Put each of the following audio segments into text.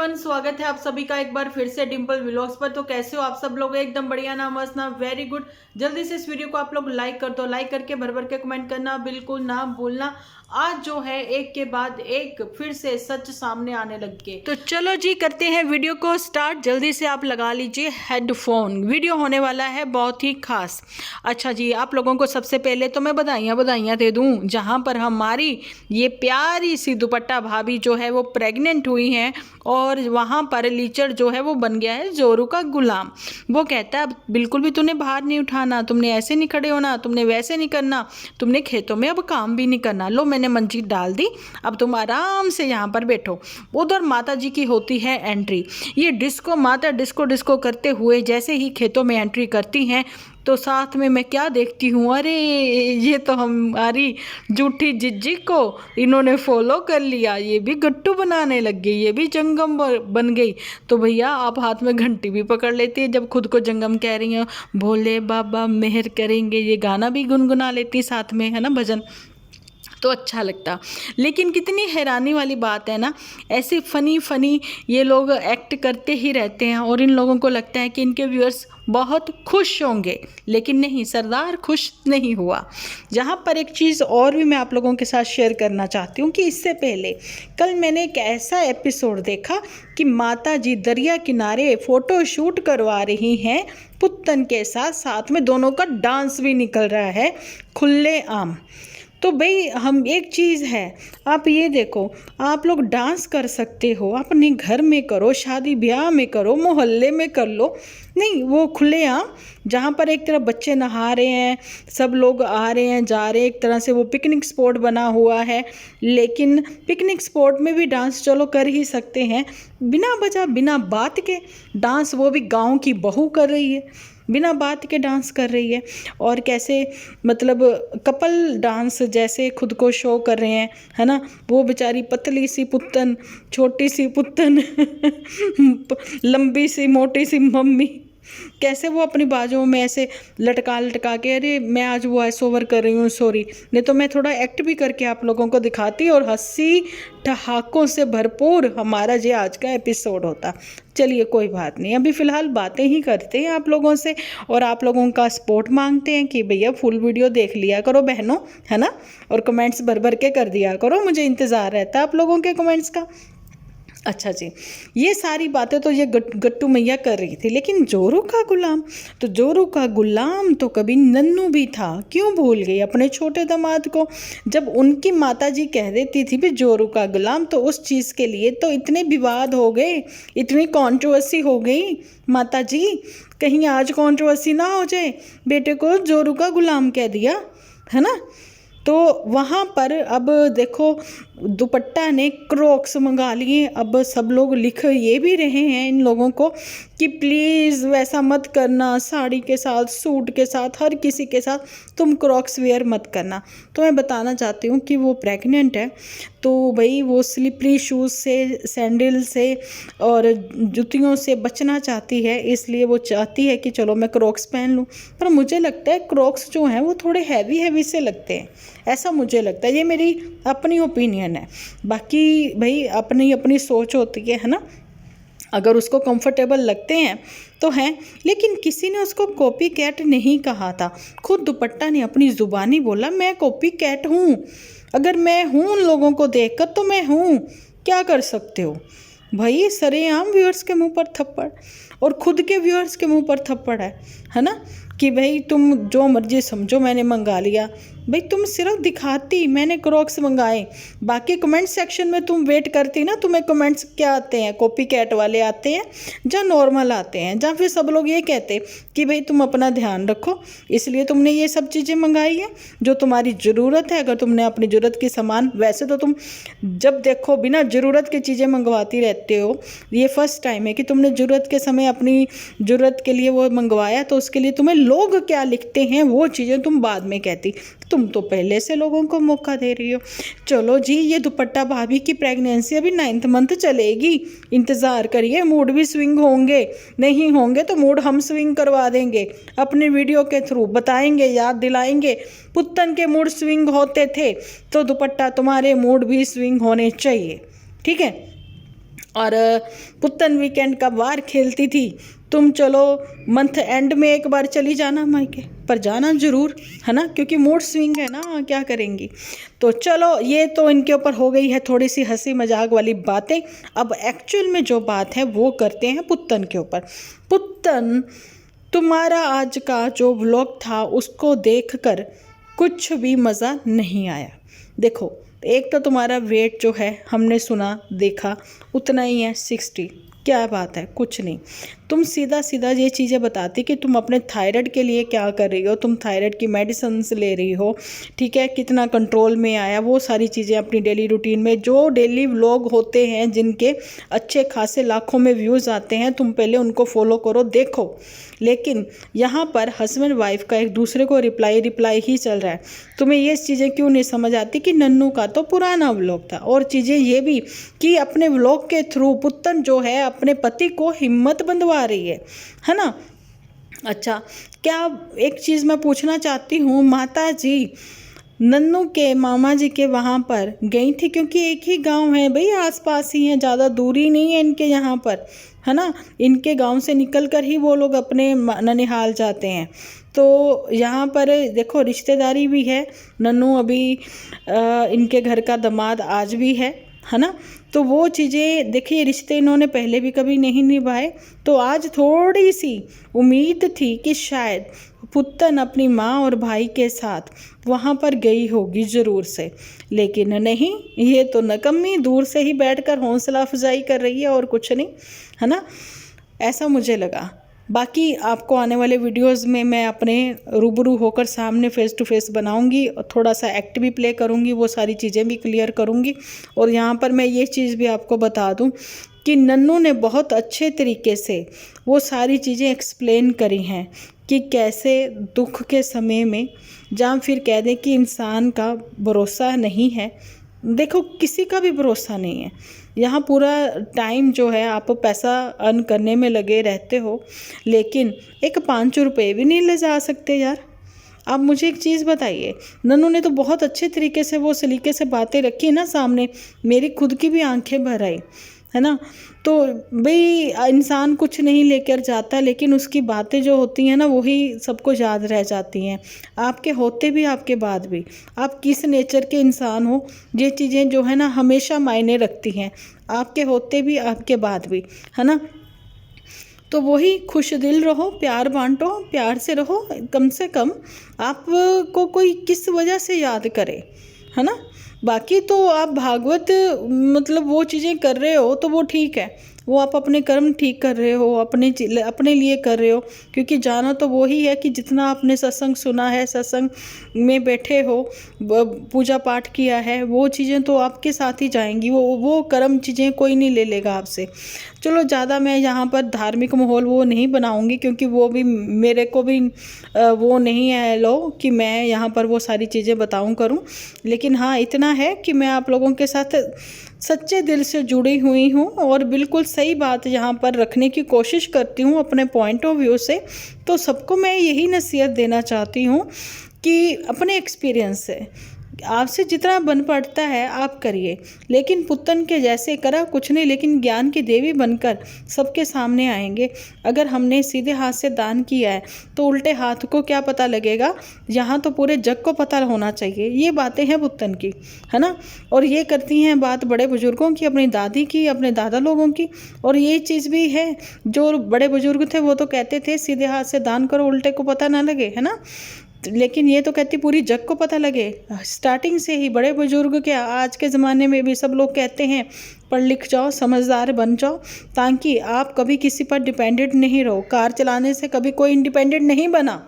Everyone, स्वागत है आप सभी का एक बार फिर से डिंपल व्लॉग्स पर। तो कैसे हो आप सब लोग? एकदम बढ़िया ना, मस्त ना, वेरी गुड। जल्दी से इस वीडियो को आप लोग लाइक कर दो, लाइक करके भर भर के कमेंट करना बिल्कुल ना भूलना। आज जो है एक के बाद एक फिर से सच सामने आने लग गए। तो चलो जी, करते हैं वीडियो को स्टार्ट। जल्दी से आप लगा लीजिए हेडफोन, वीडियो होने वाला है बहुत ही खास। अच्छा जी, आप लोगों को सबसे पहले तो मैं बधाइयाँ दे दूं, जहां पर हमारी ये प्यारी सी दुपट्टा भाभी जो है वो प्रेग्नेंट हुई हैं और वहाँ पर लीचर जो है वो बन गया है जोरू का गुलाम। वो कहता है अब बिल्कुल भी तूने भार नहीं उठाना, तुमने ऐसे नहीं खड़े होना, तुमने वैसे नहीं करना, तुमने खेतों में अब काम भी नहीं करना। लो मैंने मंजीत डाल दी, अब तुम आराम से यहाँ पर बैठो। उधर माता जी की होती है एंट्री। ये डिस्को माता डिस्को डिस्को करते हुए जैसे ही खेतों में एंट्री करती हैं तो साथ में मैं क्या देखती हूँ, अरे ये तो हमारी जूठी जिज्जी को इन्होंने फॉलो कर लिया, ये भी गट्टू बनाने लग गई, ये भी जंगम बन गई। तो भैया आप हाथ में घंटी भी पकड़ लेती है जब खुद को जंगम कह रही हैं। भोले बाबा मेहर करेंगे, ये गाना भी गुनगुना लेती साथ में, है ना, भजन। तो अच्छा लगता। लेकिन कितनी हैरानी वाली बात है ना, ऐसे फनी ये लोग एक्ट करते ही रहते हैं और इन लोगों को लगता है कि इनके व्यूअर्स बहुत खुश होंगे, लेकिन नहीं, सरदार खुश नहीं हुआ। जहाँ पर एक चीज़ और भी मैं आप लोगों के साथ शेयर करना चाहती हूँ कि इससे पहले कल मैंने एक ऐसा एपिसोड देखा कि माता जी दरिया किनारे फ़ोटो शूट करवा रही हैं पुत्तन के साथ, साथ में दोनों का डांस भी निकल रहा है खुले आम। तो भाई हम एक चीज़ है, आप ये देखो, आप लोग डांस कर सकते हो, अपने घर में करो, शादी ब्याह में करो, मोहल्ले में कर लो, नहीं वो खुलेआम जहाँ पर एक तरफ बच्चे नहा रहे हैं, सब लोग आ रहे हैं जा रहे हैं, एक तरह से वो पिकनिक स्पॉट बना हुआ है। लेकिन पिकनिक स्पॉट में भी डांस चलो कर ही सकते हैं, बिना वजह बिना बात के डांस, वो भी गाँव की बहू कर रही है, बिना बात के डांस कर रही है। और कैसे मतलब कपल डांस जैसे खुद को शो कर रहे हैं, है ना। वो बेचारी पतली सी पुत्तन, छोटी सी पुत्तन लंबी सी मोटी सी मम्मी, कैसे वो अपनी बाजुओं में ऐसे लटका के, अरे मैं आज वॉइस ओवर कर रही हूँ, सॉरी, नहीं तो मैं थोड़ा एक्ट भी करके आप लोगों को दिखाती और हंसी ठहाकों से भरपूर हमारा ये आज का एपिसोड होता। चलिए कोई बात नहीं, अभी फ़िलहाल बातें ही करते हैं आप लोगों से और आप लोगों का सपोर्ट मांगते हैं कि भैया फुल वीडियो देख लिया करो बहनों, है ना, और कमेंट्स भर भर के कर दिया करो, मुझे इंतज़ार रहता है आप लोगों के कमेंट्स का। अच्छा जी, ये सारी बातें तो ये गट्टू मैया कर रही थी, लेकिन जोरू का गुलाम, तो जोरू का गुलाम तो कभी नन्नू भी था, क्यों भूल गई अपने छोटे दामाद को? जब उनकी माता जी कह देती थी भी जोरू का गुलाम, तो उस चीज़ के लिए तो इतने विवाद हो गए, इतनी कंट्रोवर्सी हो गई। माता जी कहीं आज कंट्रोवर्सी ना हो जाए, बेटे को जोरू का गुलाम कह दिया, है ना। तो वहाँ पर अब देखो दुपट्टा ने क्रॉक्स मंगा लिए। अब सब लोग लिख ये भी रहे हैं इन लोगों को कि प्लीज़ वैसा मत करना, साड़ी के साथ, सूट के साथ, हर किसी के साथ तुम क्रॉक्स वेयर मत करना। तो मैं बताना चाहती हूँ कि वो प्रेग्नेंट है, तो भाई वो स्लिपरी शूज़ से, सैंडल से और जूतियों से बचना चाहती है, इसलिए वो चाहती है कि चलो मैं क्रॉक्स पहन लूँ। पर मुझे लगता है क्रॉक्स जो हैं वो थोड़े हैवी से लगते हैं, ऐसा मुझे लगता है, ये मेरी अपनी ओपिनियन है। बाकी भाई अपनी अपनी सोच होती है ना, अगर उसको कंफर्टेबल लगते हैं तो हैं, लेकिन किसी ने उसको कॉपी कैट नहीं कहा था। खुद दुपट्टा ने अपनी ज़ुबानी बोला मैं कॉपी कैट हूँ, अगर मैं हूँ उन लोगों को देखकर तो मैं हूँ, क्या कर सकते हो भाई। सरेआम व्यूअर्स के मुंह पर थप्पड़, और खुद के व्यूअर्स के मुंह पर थप्पड़ है ना, कि भाई तुम जो मर्जी समझो, मैंने मंगा लिया। भाई तुम सिर्फ दिखाती मैंने क्रॉक्स मंगाए, बाकी कमेंट सेक्शन में तुम वेट करती ना, तुम्हें कमेंट्स क्या आते हैं, कॉपी कैट वाले आते हैं या नॉर्मल आते हैं, जहाँ फिर सब लोग ये कहते कि भाई तुम अपना ध्यान रखो, इसलिए तुमने ये सब चीज़ें मंगाई है जो तुम्हारी ज़रूरत है। अगर तुमने अपनी ज़रूरत की सामान, वैसे तो तुम जब देखो बिना ज़रूरत की चीज़ें मंगवाती रहते हो, ये फर्स्ट टाइम है कि तुमने ज़रूरत के समय अपनी ज़रूरत के लिए वो मंगवाया, तो उसके लिए तुम्हें लोग क्या लिखते हैं वो चीज़ें तुम बाद में कहती, तुम तो पहले से लोगों को मौका दे रही हो। चलो जी, ये दुपट्टा भाभी की प्रेगनेंसी अभी 9th मंथ चलेगी, इंतज़ार करिए, मूड भी स्विंग होंगे, नहीं होंगे तो मूड हम स्विंग करवा देंगे, अपने वीडियो के थ्रू बताएंगे, याद दिलाएंगे। पुत्तन के मूड स्विंग होते थे तो दुपट्टा तुम्हारे मूड भी स्विंग होने चाहिए, ठीक है। और पुत्तन वीकेंड का बार खेलती थी, तुम चलो मंथ एंड में एक बार चली जाना मायके, पर जाना ज़रूर है ना, क्योंकि मूड स्विंग है ना, क्या करेंगी। तो चलो ये तो इनके ऊपर हो गई है थोड़ी सी हंसी मजाक वाली बातें। अब एक्चुअल में जो बात है वो करते हैं पुत्तन के ऊपर। पुत्तन, तुम्हारा आज का जो व्लॉग था उसको देखकर कुछ भी मज़ा नहीं आया। देखो, एक तो तुम्हारा वेट जो है हमने सुना देखा उतना ही है, 60। क्या बात है, कुछ नहीं। तुम सीधा सीधा ये चीज़ें बताती कि तुम अपने थायराइड के लिए क्या कर रही हो, तुम थायराइड की मेडिसिन्स ले रही हो, ठीक है, कितना कंट्रोल में आया, वो सारी चीज़ें अपनी डेली रूटीन में, जो डेली व्लॉग होते हैं जिनके अच्छे खासे लाखों में व्यूज़ आते हैं, तुम पहले उनको फॉलो करो, देखो। लेकिन यहाँ पर हस्बैंड वाइफ का एक दूसरे को रिप्लाई ही चल रहा है। तुम्हें ये चीज़ें क्यों नहीं समझ आती कि नन्नू का तो पुराना व्लॉग था, और चीज़ें ये भी कि अपने व्लॉग के थ्रू पुत्तन जो है अपने पति को हिम्मत बंधवा रही है ना। अच्छा, क्या एक चीज़ मैं पूछना चाहती हूँ, माता जी नन्नू के मामा जी के वहाँ पर गई थी, क्योंकि एक ही गांव है भाई, आसपास ही है, ज़्यादा दूरी नहीं है इनके यहाँ पर, है ना। इनके गांव से निकल कर ही वो लोग अपने ननिहाल जाते हैं। तो यहाँ पर देखो रिश्तेदारी भी है, नन्नू अभी इनके घर का दामाद आज भी है ना। तो वो चीज़ें देखिए, रिश्ते इन्होंने पहले भी कभी नहीं निभाए, तो आज थोड़ी सी उम्मीद थी कि शायद पुत्तन अपनी माँ और भाई के साथ वहाँ पर गई होगी ज़रूर से, लेकिन नहीं, ये तो नकम्मी दूर से ही बैठकर हौसला अफजाई कर रही है और कुछ नहीं, है ना। ऐसा मुझे लगा। बाकी आपको आने वाले वीडियोस में मैं अपने रूबरू होकर सामने फ़ेस टू फेस बनाऊंगी, और थोड़ा सा एक्ट भी प्ले करूंगी, वो सारी चीज़ें भी क्लियर करूंगी। और यहाँ पर मैं ये चीज़ भी आपको बता दूं कि नन्नू ने बहुत अच्छे तरीके से वो सारी चीज़ें एक्सप्लेन करी हैं कि कैसे दुख के समय में, जहाँ फिर कह दें कि इंसान का भरोसा नहीं है, देखो किसी का भी भरोसा नहीं है। यहाँ पूरा टाइम जो है आप पैसा अर्न करने में लगे रहते हो, लेकिन एक 5 रुपये भी नहीं ले जा सकते यार। आप मुझे एक चीज़ बताइए, नन्नू ने तो बहुत अच्छे तरीके से वो सलीके से बातें रखी ना सामने, मेरी खुद की भी आंखें भर आई, है ना। तो भाई इंसान कुछ नहीं लेकर जाता, लेकिन उसकी बातें जो होती हैं ना वही सबको याद रह जाती हैं, आपके होते भी आपके बाद भी। आप किस नेचर के इंसान हो, ये चीज़ें जो है ना हमेशा मायने रखती हैं, आपके होते भी आपके बाद भी, है ना। तो वही खुश दिल रहो, प्यार बांटो, प्यार से रहो, कम से कम आपको कोई किस वजह से याद करे, है ना। बाकी तो आप भागवत मतलब वो चीज़ें कर रहे हो तो वो ठीक है, वो आप अपने कर्म ठीक कर रहे हो, अपने लिए कर रहे हो, क्योंकि जाना तो वो ही है कि जितना आपने सत्संग सुना है, सत्संग में बैठे हो, पूजा पाठ किया है, वो चीज़ें तो आपके साथ ही जाएंगी, वो कर्म चीज़ें कोई नहीं ले लेगा आपसे। चलो ज़्यादा मैं यहाँ पर धार्मिक माहौल वो नहीं बनाऊँगी, क्योंकि वो भी मेरे को भी वो नहीं है लो कि मैं यहाँ पर वो सारी चीज़ें बताऊँ करूँ। लेकिन हाँ, इतना है कि मैं आप लोगों के साथ सच्चे दिल से जुड़ी हुई हूँ, और बिल्कुल सही बात यहाँ पर रखने की कोशिश करती हूँ अपने पॉइंट ऑफ व्यू से। तो सबको मैं यही नसीहत देना चाहती हूँ कि अपने एक्सपीरियंस से आपसे जितना बन पड़ता है आप करिए, लेकिन पुत्तन के जैसे करा कुछ नहीं, लेकिन ज्ञान की देवी बनकर सबके सामने आएंगे। अगर हमने सीधे हाथ से दान किया है तो उल्टे हाथ को क्या पता लगेगा, यहाँ तो पूरे जग को पता होना चाहिए। ये बातें हैं पुत्तन की, है ना। और ये करती हैं बात बड़े बुजुर्गों की, अपनी दादी की, अपने दादा लोगों की। और ये चीज़ भी है, जो बड़े बुजुर्ग थे वो तो कहते थे सीधे हाथ से दान करो, उल्टे को पता ना लगे, है ना। लेकिन ये तो कहती पूरी जग को पता लगे। स्टार्टिंग से ही बड़े बुजुर्ग, क्या आज के ज़माने में भी सब लोग कहते हैं पढ़ लिख जाओ, समझदार बन जाओ, ताकि आप कभी किसी पर डिपेंडेंट नहीं रहो। कार चलाने से कभी कोई इंडिपेंडेंट नहीं बना,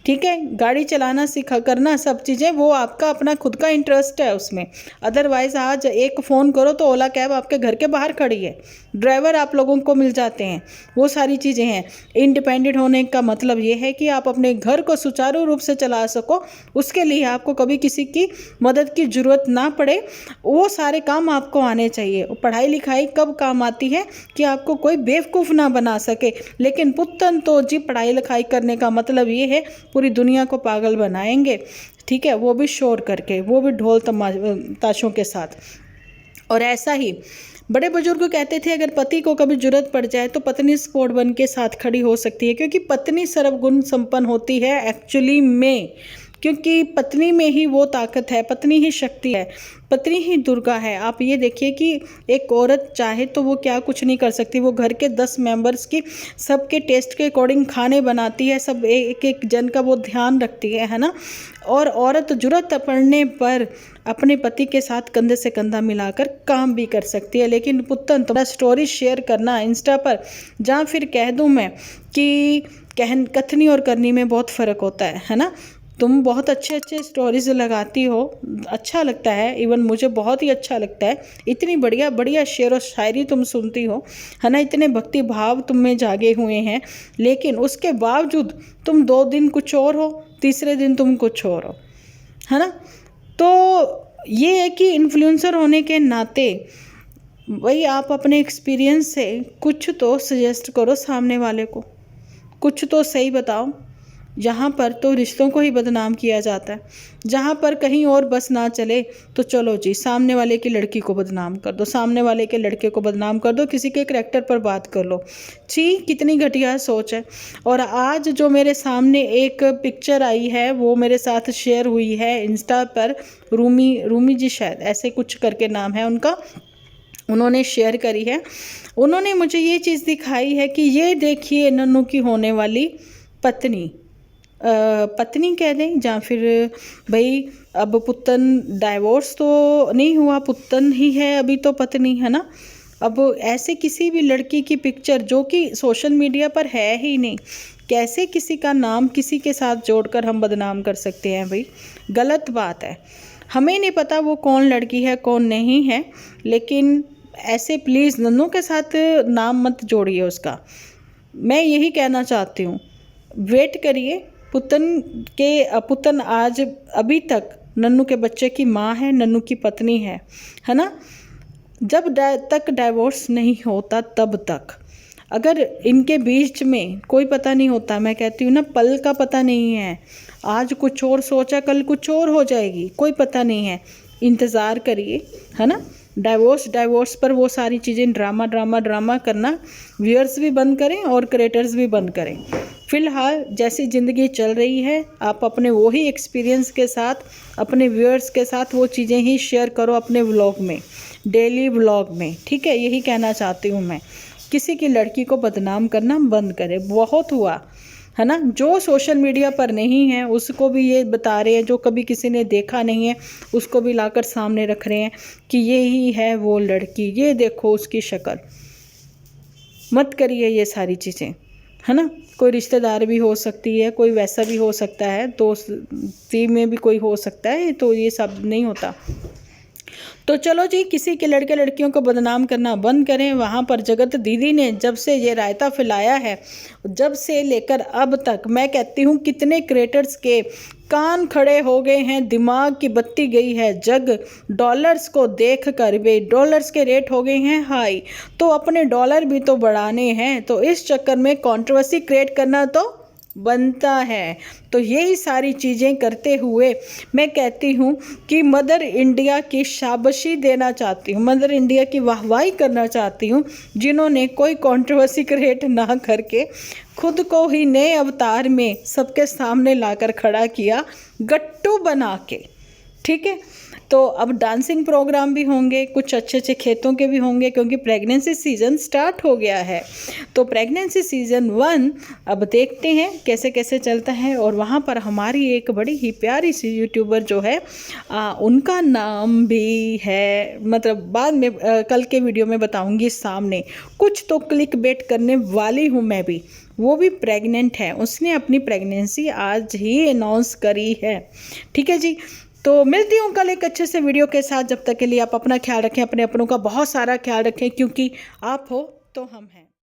ठीक है। गाड़ी चलाना सीखा करना, सब चीज़ें वो आपका अपना खुद का इंटरेस्ट है उसमें। अदरवाइज़ आज एक फ़ोन करो तो ओला कैब आपके घर के बाहर खड़ी है, ड्राइवर आप लोगों को मिल जाते हैं, वो सारी चीज़ें हैं। इंडिपेंडेंट होने का मतलब ये है कि आप अपने घर को सुचारू रूप से चला सको, उसके लिए आपको कभी किसी की मदद की ज़रूरत ना पड़े, वो सारे काम आपको आने चाहिए। पढ़ाई लिखाई कब काम आती है कि आपको कोई बेवकूफ़ ना बना सके। लेकिन पुत्तन तो जी पढ़ाई लिखाई करने का मतलब ये है पूरी दुनिया को पागल बनाएंगे, ठीक है, वो भी शोर करके, वो भी ढोल ताशों के साथ। और ऐसा ही बड़े बुजुर्ग कहते थे, अगर पति को कभी जरूरत पड़ जाए तो पत्नी सपोर्ट बन के साथ खड़ी हो सकती है, क्योंकि पत्नी सर्वगुण संपन्न होती है एक्चुअली में, क्योंकि पत्नी में ही वो ताकत है, पत्नी ही शक्ति है, पत्नी ही दुर्गा है। आप ये देखिए कि एक औरत चाहे तो वो क्या कुछ नहीं कर सकती, वो घर के 10 मेंबर्स की सबके टेस्ट के अकॉर्डिंग खाने बनाती है, सब एक एक जन का वो ध्यान रखती है ना। और औरत जरूरत पड़ने पर अपने पति के साथ कंधे से कंधा मिलाकर काम भी कर सकती है। लेकिन पुत्तन तो स्टोरी शेयर करना इंस्टा पर, जहाँ फिर कह दूँ मैं कि कथनी और करनी में बहुत फ़र्क होता है ना। तुम बहुत अच्छे अच्छे स्टोरीज लगाती हो, अच्छा लगता है, इवन मुझे बहुत ही अच्छा लगता है। इतनी बढ़िया बढ़िया शेर व शायरी तुम सुनती हो, है ना, इतने भक्ति भाव तुम में जागे हुए हैं, लेकिन उसके बावजूद तुम 2 दिन कुछ और हो, तीसरे दिन तुम कुछ और हो, है ना। तो ये है कि इन्फ्लुएंसर होने के नाते भाई आप अपने एक्सपीरियंस से कुछ तो सजेस्ट करो सामने वाले को, कुछ तो सही बताओ। यहाँ पर तो रिश्तों को ही बदनाम किया जाता है, जहाँ पर कहीं और बस ना चले तो चलो जी सामने वाले की लड़की को बदनाम कर दो, सामने वाले के लड़के को बदनाम कर दो, किसी के करैक्टर पर बात कर लो। छी, कितनी घटिया सोच है। और आज जो मेरे सामने एक पिक्चर आई है वो मेरे साथ शेयर हुई है इंस्टा पर, रूमी जी शायद ऐसे कुछ करके नाम है उनका, उन्होंने शेयर करी है। उन्होंने मुझे ये चीज़ दिखाई है कि ये देखिए नन्नू की होने वाली पत्नी कह दें, या फिर भाई अब पुत्तन डाइवोर्स तो नहीं हुआ, पुत्तन ही है अभी तो पत्नी, है ना। अब ऐसे किसी भी लड़की की पिक्चर जो कि सोशल मीडिया पर है ही नहीं, कैसे किसी का नाम किसी के साथ जोड़कर हम बदनाम कर सकते हैं भाई, गलत बात है। हमें नहीं पता वो कौन लड़की है कौन नहीं है, लेकिन ऐसे प्लीज़ नन्नू के साथ नाम मत जोड़िए उसका। मैं यही कहना चाहती हूँ, वेट करिए। पुत्तन आज अभी तक नन्नू के बच्चे की माँ है, नन्नू की पत्नी है ना। जब तक डाइवोर्स नहीं होता तब तक, अगर इनके बीच में कोई पता नहीं होता, मैं कहती हूँ ना, पल का पता नहीं है, आज कुछ और सोचा कल कुछ और हो जाएगी, कोई पता नहीं है। इंतज़ार करिए, है ना। डाइवोर्स पर वो सारी चीज़ें ड्रामा करना व्यूअर्स भी बंद करें और क्रिएटर्स भी बंद करें। फ़िलहाल जैसी ज़िंदगी चल रही है, आप अपने वही एक्सपीरियंस के साथ अपने व्यूअर्स के साथ वो चीज़ें ही शेयर करो अपने व्लॉग में, डेली व्लॉग में, ठीक है। यही कहना चाहती हूँ मैं, किसी की लड़की को बदनाम करना बंद करें, बहुत हुआ, है ना। जो सोशल मीडिया पर नहीं है उसको भी ये बता रहे हैं, जो कभी किसी ने देखा नहीं है उसको भी लाकर सामने रख रहे हैं कि ये ही है वो लड़की, ये देखो उसकी शक्ल। मत करिए ये सारी चीज़ें, है ना। कोई रिश्तेदार भी हो सकती है, कोई वैसा भी हो सकता है, दोस्ती में भी कोई हो सकता है, तो ये सब नहीं होता। तो चलो जी, किसी के लड़के लड़कियों को बदनाम करना बंद करें। वहाँ पर जगत दीदी ने जब से ये रायता फैलाया है, जब से लेकर अब तक, मैं कहती हूँ कितने क्रिएटर्स के कान खड़े हो गए हैं, दिमाग की बत्ती गई है जग डॉलर्स को देख कर। वे डॉलर्स के रेट हो गए हैं हाई, तो अपने डॉलर भी तो बढ़ाने हैं, तो इस चक्कर में कंट्रोवर्सी क्रिएट करना तो बनता है। तो यही सारी चीज़ें करते हुए मैं कहती हूँ कि मदर इंडिया की शाबाशी देना चाहती हूँ, मदर इंडिया की वाहवाही करना चाहती हूँ, जिन्होंने कोई कंट्रोवर्सी क्रिएट ना करके खुद को ही नए अवतार में सबके सामने लाकर खड़ा किया, गट्टू बना के, ठीक है। तो अब डांसिंग प्रोग्राम भी होंगे, कुछ अच्छे अच्छे खेतों के भी होंगे, क्योंकि प्रेगनेंसी सीज़न स्टार्ट हो गया है। तो प्रेगनेंसी सीज़न 1 अब देखते हैं कैसे कैसे चलता है। और वहाँ पर हमारी एक बड़ी ही प्यारी सी यूट्यूबर जो है, उनका नाम भी है, मतलब बाद में कल के वीडियो में बताऊँगी सामने, कुछ तो क्लिक बेट करने वाली हूँ मैं भी। वो भी प्रेग्नेंट है, उसने अपनी प्रेगनेंसी आज ही अनाउंस करी है, ठीक है जी। तो मिलती हूँ कल एक अच्छे से वीडियो के साथ। जब तक के लिए आप अपना ख्याल रखें, अपने अपनों का बहुत सारा ख्याल रखें, क्योंकि आप हो तो हम हैं।